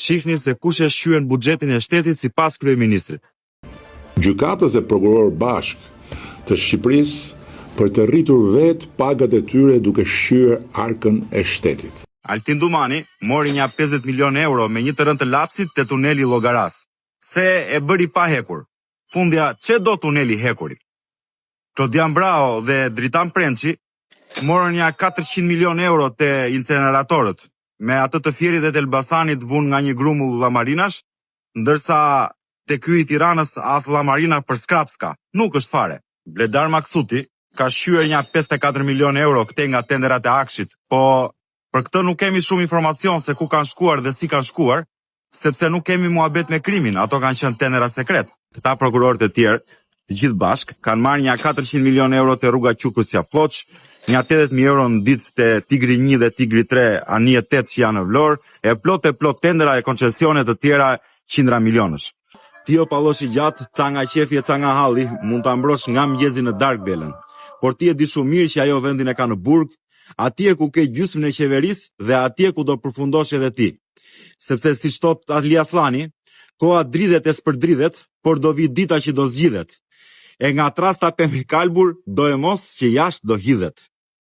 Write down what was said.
Shihni se kush e shqyen buxhetin e shtetit sipas kryeministrit. Gjykatës e prokuror bashk të Shqipërisë për të rritur vetë pagat e tyre duke shqyer arkën e shtetit. Altin Dumani mori një 50 milion euro me një të rënd të lapsit te tuneli Llogaras. Se e bëri pa hekur. Fundja çe do tuneli hekuri. Klodian Brao dhe Dritan Prençi morën një 400 milion euro te inceneratorët, me atë të Fierit dhe të Elbasanit vun nga një grumull llamarinash, ndërsa te ky i Tiranës as llamarina për skrap s'ka. Nuk është fare. Bledar Maksuti ka shqyer një 54 milion euro këte nga tenderat e Akshit, po për këtë nuk kemi shumë informacion se ku kanë shkuar dhe si kanë shkuar, sepse nuk kemi muhabet me krimin, ato kanë qenë tendera sekret. Këta prokurorët e tjerë, të gjithë bashk, kanë marrë një 400 milion euro te rruga Qukusja Ploç, një 80.000 euro në ditë te Tigri 1 dhe Tigri 3, anije 8 që janë në Vlorë, e plot tendera e koncesionet të tjera qindra milionësh. Ti o palloshi gjatë, ca nga qefi e ca nga halli, mund ta mbrosh nga mëngjesi në darkë belën. Por ti e di shumë mirë që ajo vendin e ka në burg, atje ku ke gjysmën e qeverisë dhe atje ku do përfundosh edhe ti. Sepse si thot Ali Aslani, koha dridhet e s'përdridhet, por do vi dita që do zgjidhet. E nga trasta pemi kalbur, do e mos që jashtë do hidhet.